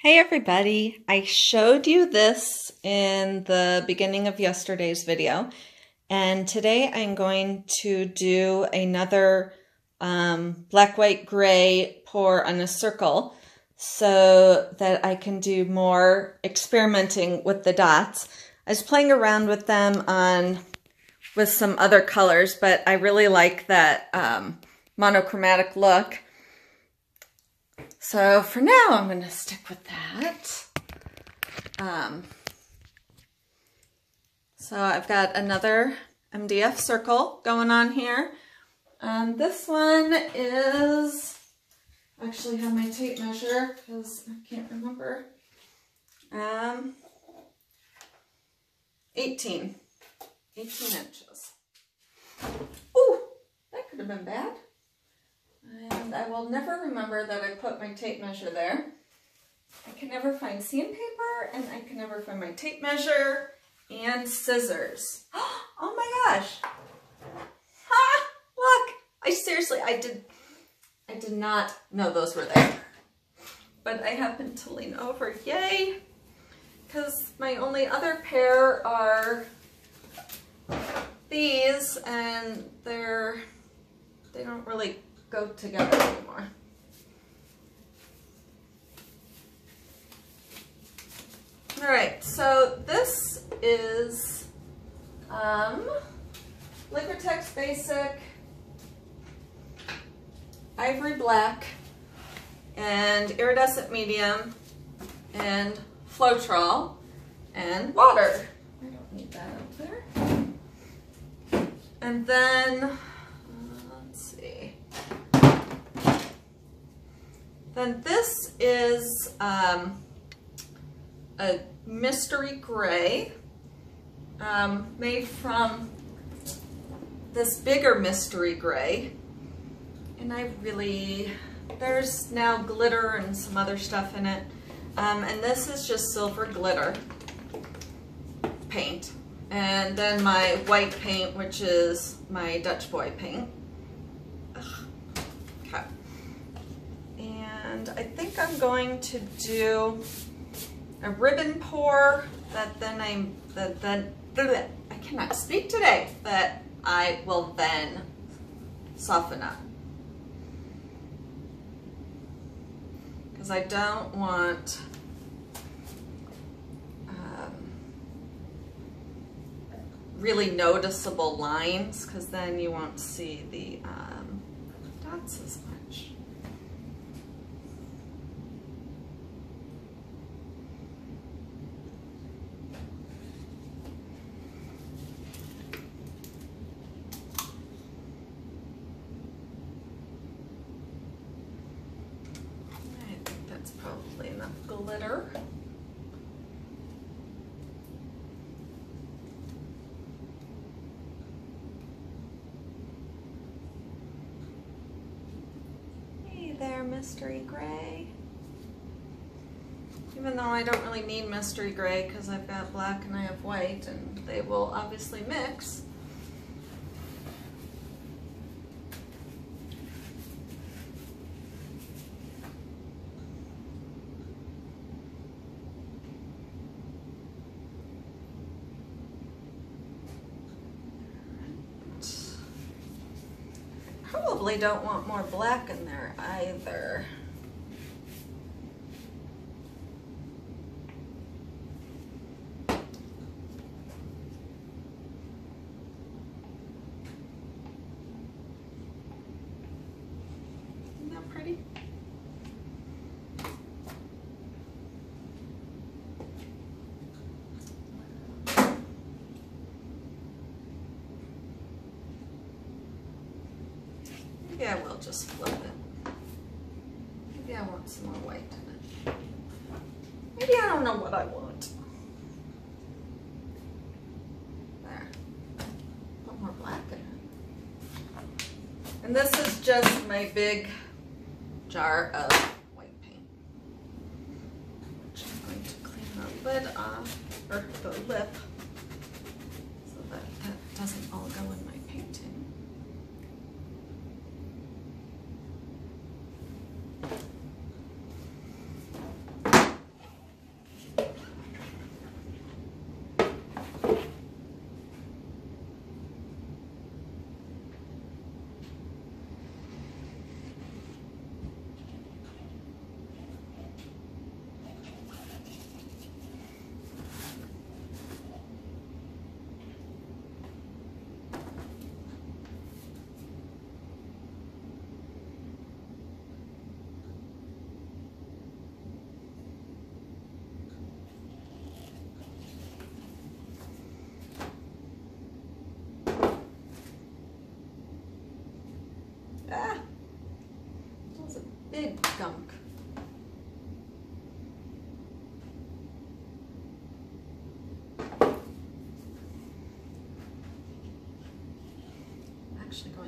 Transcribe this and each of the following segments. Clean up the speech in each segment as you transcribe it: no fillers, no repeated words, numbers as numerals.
Hey everybody, I showed you this in the beginning of yesterday's video, and today I'm going to do another black, white, gray pour on a circle so that I can do more experimenting with the dots. I was playing around with them with some other colors, but I really like that monochromatic look. So for now, I'm going to stick with that. So I've got another MDF circle going on here. This one is, I actually have my tape measure because I can't remember. 18 inches. Ooh, that could have been bad. And I will never remember that I put my tape measure there. I can never find sandpaper, and I can never find my tape measure and scissors. Oh my gosh. Ha! Look! I did not know those were there. But I happened to lean over. Yay! Because my only other pair are these, and they don't really go together anymore. All right, so this is Liquitex Basic, Ivory Black, and Iridescent Medium, and Floetrol, and water. I don't need that up there. And then, then this is a mystery gray made from this bigger mystery gray. And there's now glitter and some other stuff in it. And this is just silver glitter paint. And then my white paint, which is my Dutch boy paint. Okay. And I think I'm going to do a ribbon pour that I cannot speak today, that I will then soften up. Because I don't want really noticeable lines, because then you won't see the dots as much. Probably enough glitter. Hey there, mystery gray. Even though I don't really need mystery gray because I've got black and I have white, and they will obviously mix. Probably don't want more black in there either. Isn't that pretty? Maybe I will just flip it. Maybe I want some more white in it. Maybe I don't know what I want. There. Put more black in it. And this is just my big jar of white paint, which I'm going to clean the lid off, or the lip, so that doesn't all go in my painting.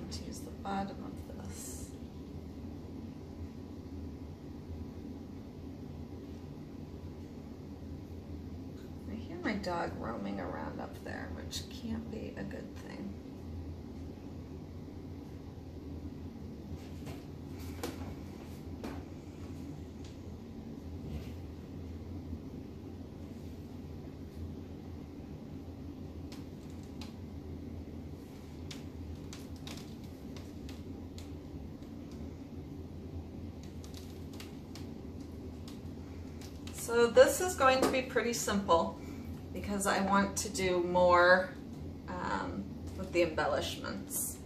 going to use the bottom of this. I hear my dog roaming around up there, which can't be a good thing. So this is going to be pretty simple because I want to do more with the embellishments.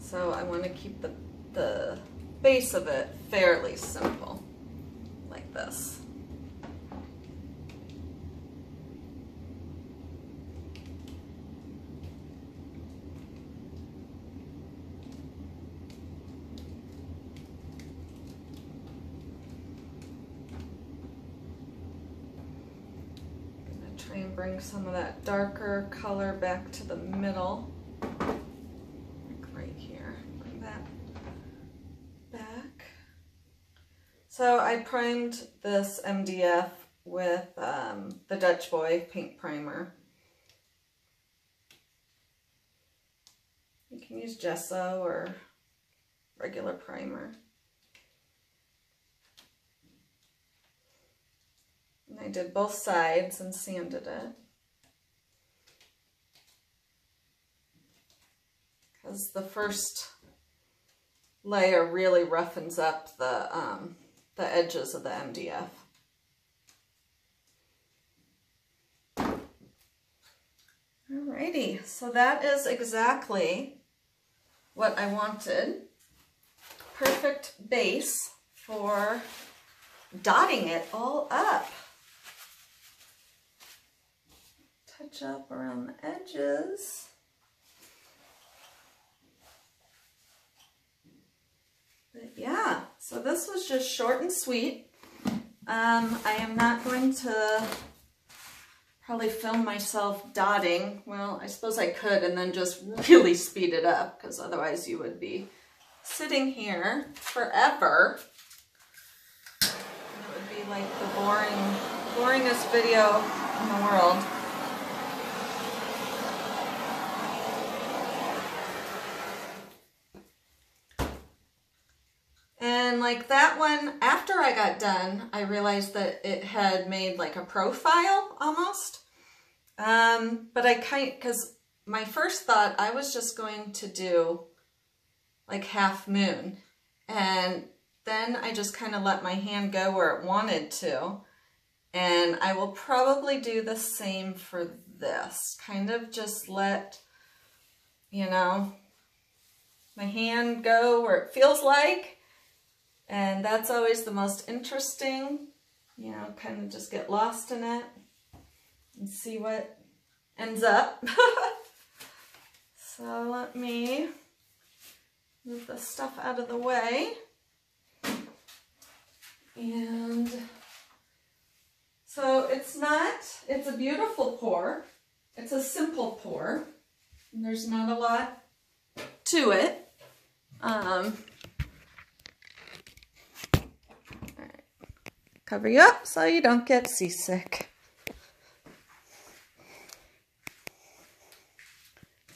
So I want to keep the base of it fairly simple, like this. Try and bring some of that darker color back to the middle, like right here. Bring that back. So I primed this MDF with the Dutch Boy paint primer. You can use gesso or regular primer. And I did both sides and sanded it. Because the first layer really roughens up the edges of the MDF. Alrighty, so that is exactly what I wanted. Perfect base for dotting it all up. Touch up around the edges. But yeah, so this was just short and sweet. I am not going to probably film myself dotting. Well, I suppose I could and then just really speed it up because otherwise you would be sitting here forever. And it would be like the boringest video in the world. And like that one, after I got done, I realized that it had made like a profile almost. But because my first thought, I was just going to do like half moon. And then I just kind of let my hand go where it wanted to. And I will probably do the same for this. Kind of just let, you know, my hand go where it feels like. And that's always the most interesting, you know, kind of just get lost in it and see what ends up. So let me move the stuff out of the way. And so it's a beautiful pour. It's a simple pour. And there's not a lot to it. Cover you up so you don't get seasick.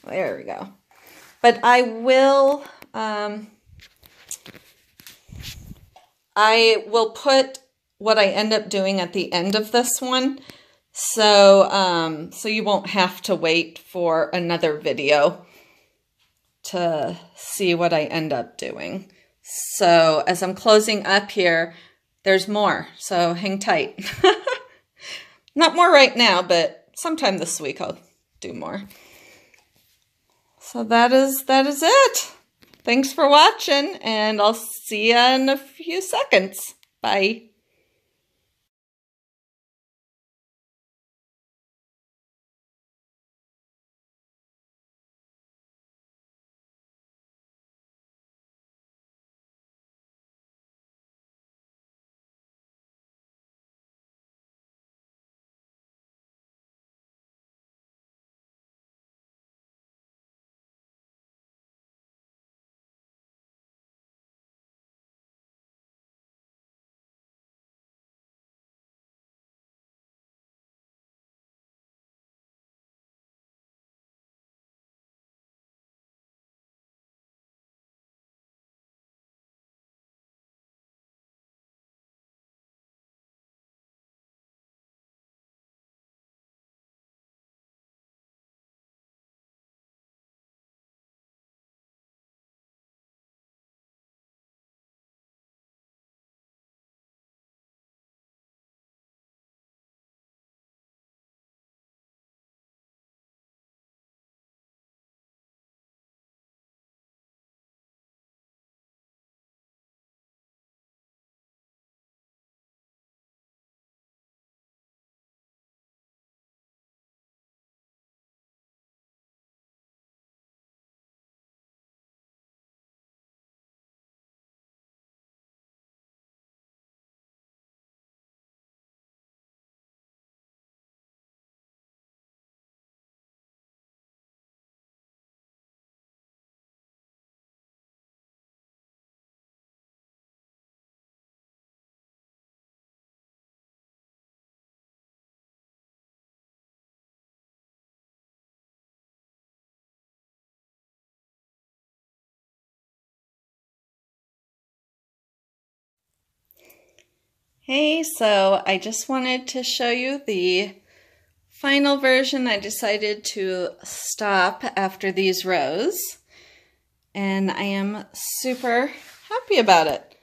There we go. But I will put what I end up doing at the end of this one, so so you won't have to wait for another video to see what I end up doing. So as I'm closing up here, there's more, so hang tight. Not more right now, but sometime this week I'll do more. So that is it. Thanks for watching, and I'll see you in a few seconds. Bye. Hey, so I just wanted to show you the final version. I decided to stop after these rows, and I am super happy about it.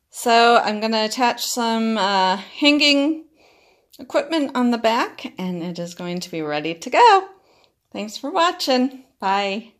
So I'm going to attach some hanging equipment on the back, and it is going to be ready to go. Thanks for watching. Bye.